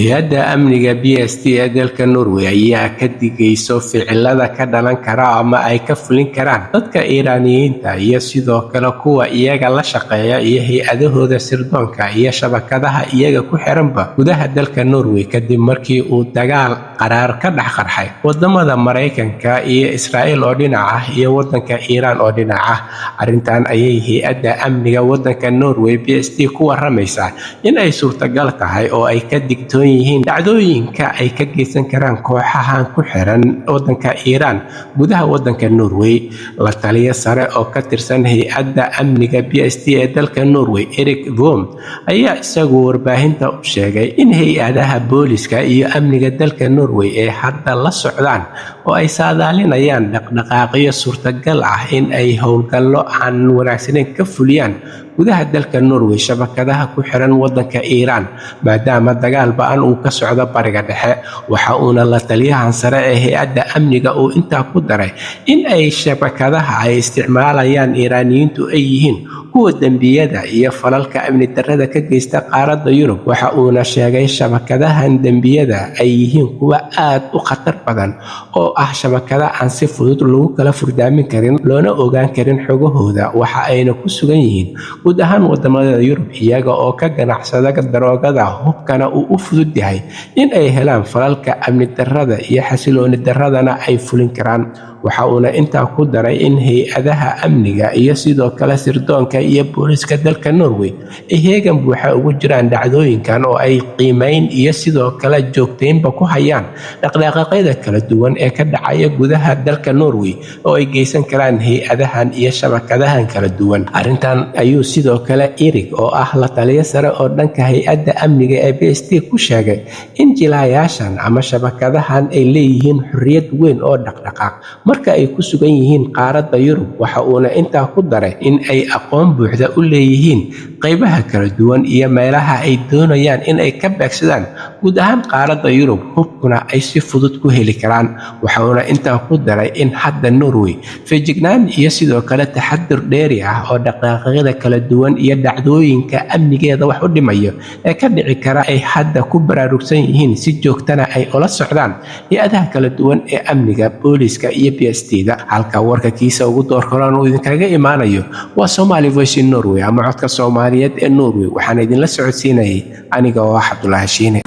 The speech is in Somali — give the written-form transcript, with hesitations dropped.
Hay'adda amniga BST ee dalka Norway ayaa ka digaysa ficilada ka dhalan kara ama ay ka fulin karaan dadka Iiraaniyiinta iyo sidoo kale kuwa iyaga la shaqeeya iyo hay'adahooda sirdoonka iyo shabakadaha iyaga ku xiranba gudaha dalka Norway kadib markii uu dagaal qaraar ka dhex qarxay wadamada Mareykanka iyo Israa'iil oo dhinac ah iyo wadanka Iiraan oo dhinac ah. Arrintan ayay hay'adda amniga wadanka Norway BST ku waramaysaa in ay suurtagal tahay oo ay ka digto yihiin dhacdooyinka ay ka geysan karaan kooxahan ku xiran wadanka Iiraan gudaha wadanka Norway. La taliye sare oo ka tirsan hay'adda amniga BST ee dalka Norway Erik Worm ayaa isagu warbaahinta u sheegay in hay'adaha booliska iyo amniga dalka Norway ay hadda la socdaan oo ay saadaalinayaan dhaqdhaqaaqyo suurtagal ah in ay howlgallo aan wanaagsaneyn ka fuliyaan gudaha dalka Norway shabakadaha ku xiran wadanka Iiraan maadaama dagaal ba'an uu ka socdo bariga dhexe. Waxa uuna la taliyahan sare ee hay'adda amniga uu intaa ku daray in ay shabakadaha ay isticmaalayaan Iiraaniyiintu ay yihiin kuwa dambiyada iyo falalka amni darrada ka geysta qaaradda Yurub. Waxa uuna sheegay shabakadahan dambiyada ay yihiin kuwa aad u khatar badan oo ah shabakada aan si fudud lagu kala furdaamin karin loona ogaan karin xogahooda. Waxa ayna ku sugan yihiin guud ahaan wadamada Yurub iyaga oo ka ganacsada daroogada, hubkana uu u fudud yahay in ay helaan falalka amni darrada iyo xasilooni darradana ay fulin karaan. Waxa uuna intaa ku daray in hay'adaha amniga iyo sidoo kale sirdoonka iyo booliska dalka Norway ay heegan buuxa ugu jiraan dhacdooyinkan oo ay qiimeyn iyo sidoo kale joogteynba ku hayaan dhaqdhaqaaqyada kala duwan ee ka dhacaya gudaha dalka Norway oo ay geysan karaan hay'adahan iyo shabakadahan kala duwan. Arrintan ayuu sidoo kale Erik oo ah la taliye sare oo dhanka hay'adda amniga ee BST ku sheegay in jilayaashan ama shabakadahan ay leeyihiin xorriyad weyn oo dhaqdhaqaaq marka ay ku sugan yihiin qaaradda Yurub. Waxa uuna intaa ku daray in ay aqoon buuxda u leeyihiin qaybaha kala duwan iyo meelaha ay doonayaan in ay ka beegsadaan guud ahaan qaaradda Yurub, hubkuna ay si fudud ku heli karaan. Waxa uuna intaa ku daray in hadda Norway feejignaan iyo sidoo kale taxadir dheeri ah oo dhaqdhaqaaqyada kala duwan iyo dhacdooyinka amnigeeda wax u dhimayo ee ka dhici kara ay hadda ku baraarugsan yihiin si joogtana ay ula socdaan hay'adaha kala duwan ee amniga, booliska iyo BST-da. Halka warka kiisa ugu door koraan uu idinkaga imaanayo waa Somali Voice in Norway ama codka Soomaaliyeed ee Norway. Waxaan idinla socodsiinayay aniga oo ah Cabdullaahi Shiine.